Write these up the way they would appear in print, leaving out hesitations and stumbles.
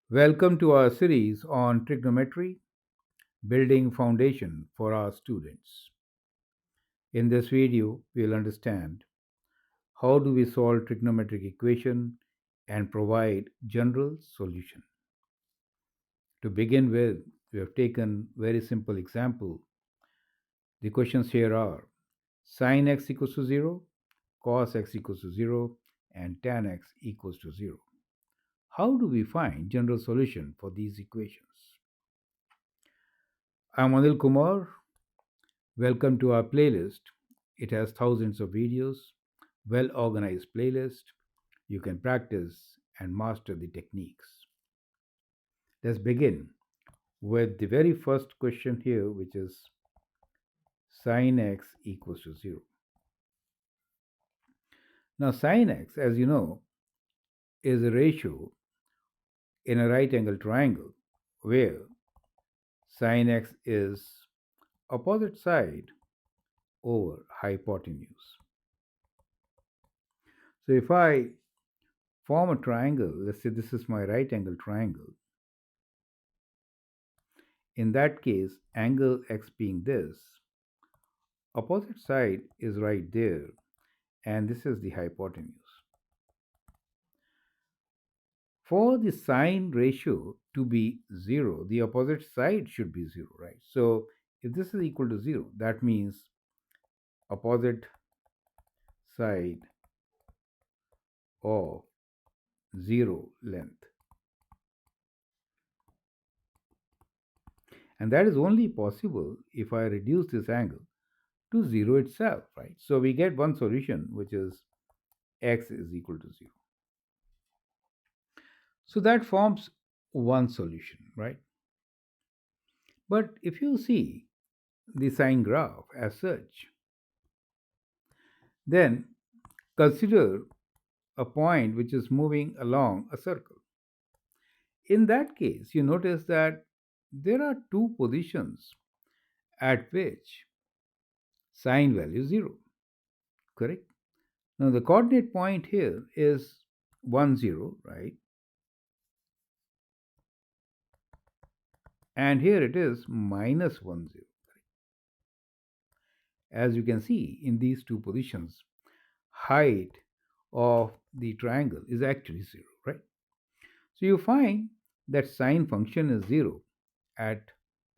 Welcome to our series on trigonometry, building foundation for our students. In this video, we'll understand how do we solve trigonometric equation and provide general solution. To begin with, we have taken very simple example. The questions here are sin x equals to 0, cos x equals to 0, and tan x equals to 0. How do we find general solution for these equations? I'm Anil Kumar. Welcome to our playlist. It has thousands of videos, well organized playlist. You can practice and master the techniques. Let's begin with the very first question here, which is sin x equals to 0. Now, sin x, as you know, is a ratio in a right angle triangle where sin x is opposite side over hypotenuse. So if I form a triangle, let's say this is my right angle triangle. In that case, angle x being this, opposite side is right there, and this is the hypotenuse. For the sine ratio to be 0, the opposite side should be 0, right? So if this is equal to 0, that means opposite side of 0 length. And that is only possible if I reduce this angle to 0 itself, right? So we get one solution, which is x is equal to 0. So that forms one solution, right? But if you see the sine graph as such, then consider a point which is moving along a circle. In that case, you notice that there are two positions at which sine value is 0, correct? Now the coordinate point here is 1, 0, right? And here it is minus 1, 0. As you can see in these two positions, height of the triangle is actually 0, right? So you find that sine function is 0 at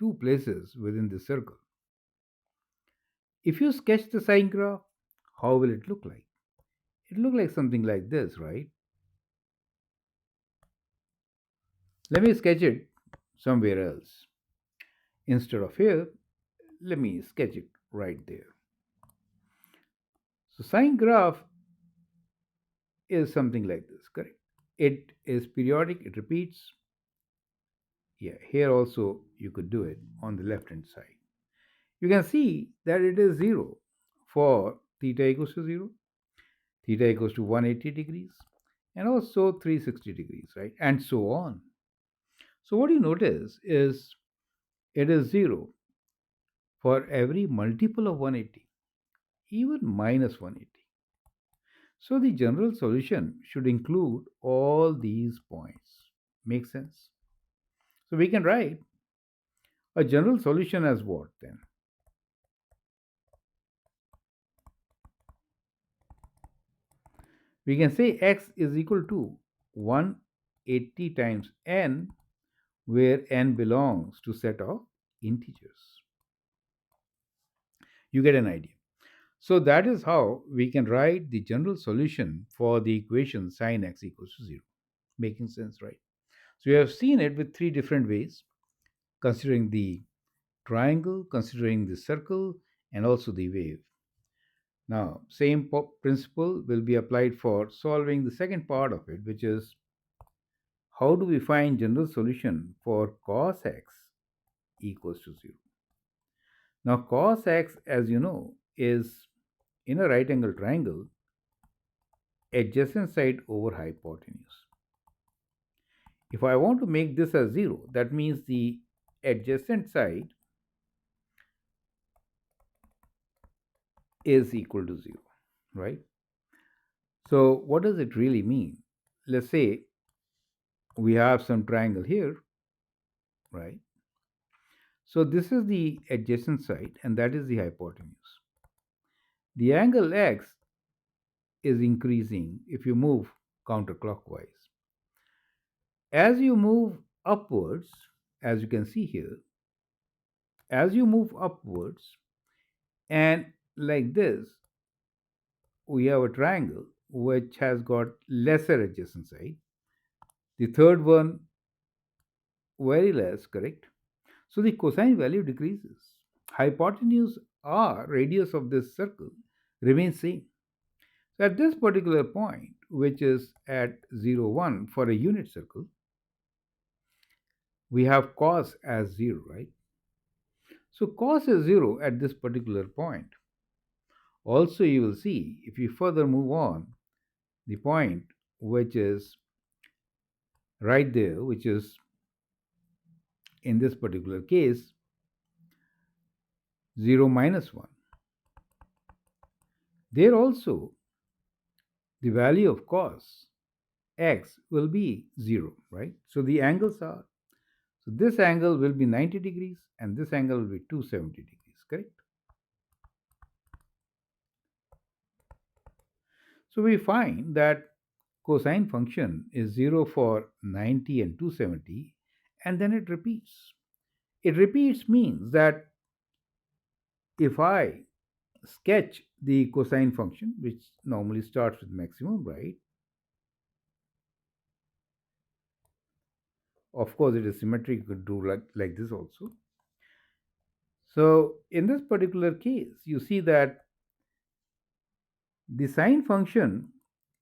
two places within the circle. If you sketch the sine graph, how will it look like? It look like something like this, right? Let me sketch it somewhere else. Instead of here, let me sketch it right there. So sine graph is something like this, correct? It is periodic, it repeats. Yeah, here also you could do it on the left hand side. You can see that it is 0 for theta equals to 0, theta equals to 180 degrees, and also 360 degrees, right? And so on. So what you notice is it is 0 for every multiple of 180, even minus 180. So the general solution should include all these points. Make sense? So we can write a general solution as what then? We can say x is equal to 180 times n, where n belongs to set of integers. You get an idea. So that is how we can write the general solution for the equation sin x equals to 0. Making sense, right? So we have seen it with three different ways, considering the triangle, considering the circle, and also the wave. Now, same principle will be applied for solving the second part of it, which is how do we find general solution for cos x equals to 0. Now, cos x, as you know, is in a right angle triangle, adjacent side over hypotenuse. If I want to make this as 0, that means the adjacent side is equal to 0, right? So, what does it really mean? Let's say we have some triangle here, right? So, this is the adjacent side, and that is the hypotenuse. The angle x is increasing if you move counterclockwise. As you move upwards, as you can see here, as you move upwards, and like this, we have a triangle which has got lesser adjacent side. The third one, very less, correct? So the cosine value decreases. Hypotenuse or radius of this circle remains same. So at this particular point, which is at 0, 1 for a unit circle, we have cos as 0, right? So cos is 0 at this particular point. Also, you will see if you further move on, the point which is right there, which is in this particular case 0 minus 1. There also, the value of cos x will be 0, right? So the angles are, so this angle will be 90 degrees and this angle will be 270 degrees, correct? So we find that cosine function is 0 for 90 and 270, and then it repeats. It repeats means that if I sketch the cosine function, which normally starts with maximum, right? Of course, it is symmetric, you could do like this also. So in this particular case, you see that the sine function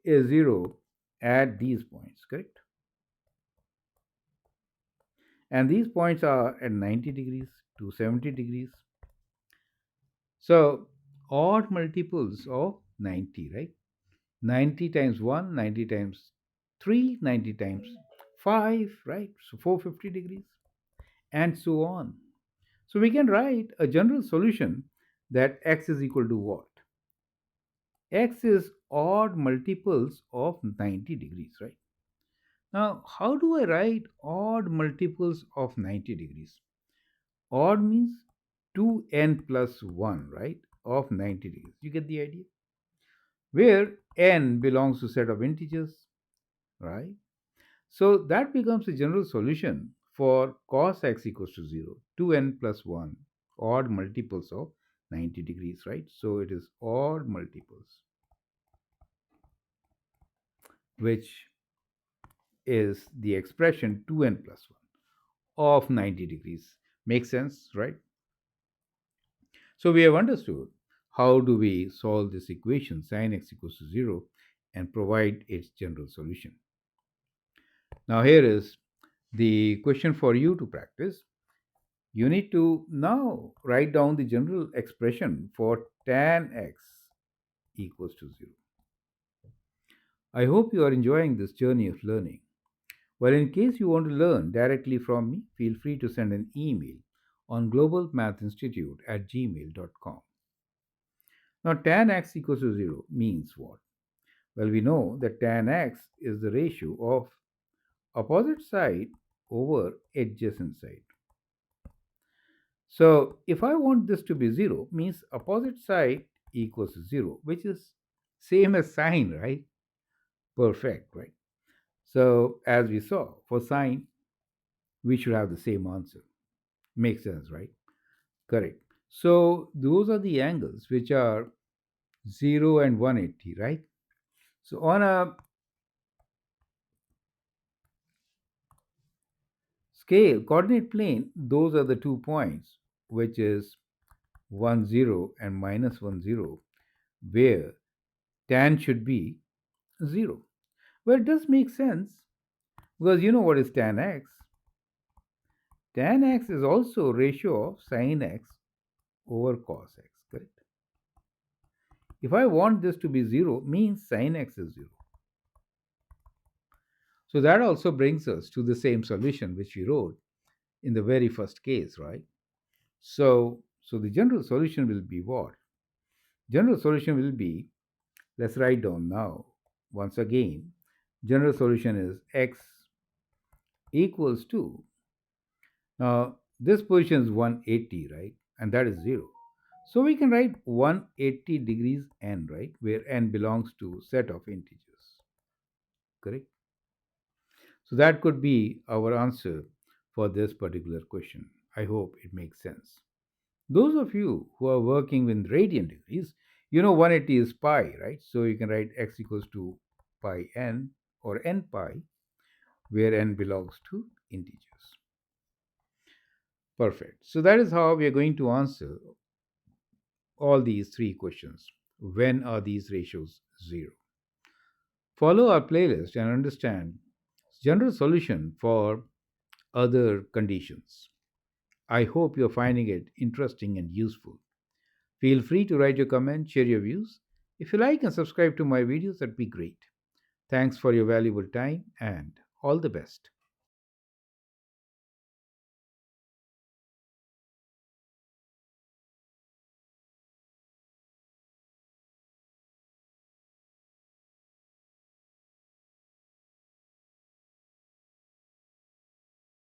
is 0 at these points, correct? And these points are at 90 degrees to 70 degrees. So odd multiples of 90, right? 90 times 1, 90 times 3, 90 times 5, right? So 450 degrees, and so on. So we can write a general solution that x is equal to what? X is odd multiples of 90 degrees, right? Now, how do I write odd multiples of 90 degrees? Odd means 2n plus 1, right? Of 90 degrees. You get the idea? Where n belongs to set of integers, right? So that becomes a general solution for cos x equals to 0, 2n plus 1, odd multiples of 90 degrees, right? So it is odd multiples, which is the expression 2n plus 1 of 90 degrees. Makes sense, right? So we have understood how do we solve this equation sin x equals to 0 and provide its general solution. Now here is the question for you to practice. You need to now write down the general expression for tan x equals to 0. I hope you are enjoying this journey of learning. Well, in case you want to learn directly from me, feel free to send an email on globalmathinstitute@gmail.com. Now, tan x equals to 0 means what? Well, we know that tan x is the ratio of opposite side over adjacent side. So, if I want this to be 0, means opposite side equals to 0, which is same as sine, right? Perfect, right? So, as we saw, for sine, we should have the same answer. Makes sense, right? Correct. So those are the angles which are 0 and 180, right? So on a scale, coordinate plane, those are the 2 points, which is 1, 0 and minus 1, 0, where tan should be 0. Well, it does make sense because you know what is tan x? Tan x is also ratio of sin x over cos x, correct? If I want this to be 0, means sin x is 0. So that also brings us to the same solution which we wrote in the very first case, right? So the general solution will be what? General solution will be, let's write down now. Once again, general solution is x equals to, now this position is 180, right? And that is 0. So we can write 180 degrees n, right? Where n belongs to set of integers, correct? So that could be our answer for this particular question. I hope it makes sense. Those of you who are working with radian degrees, you know 180 is pi, right? So you can write x equals to pi n or n pi, where n belongs to integers. Perfect. So that is how we are going to answer all these three questions. When are these ratios zero? Follow our playlist and understand general solution for other conditions. I hope you're finding it interesting and useful. Feel free to write your comment, share your views. If you like and subscribe to my videos, that'd be great. Thanks for your valuable time and all the best.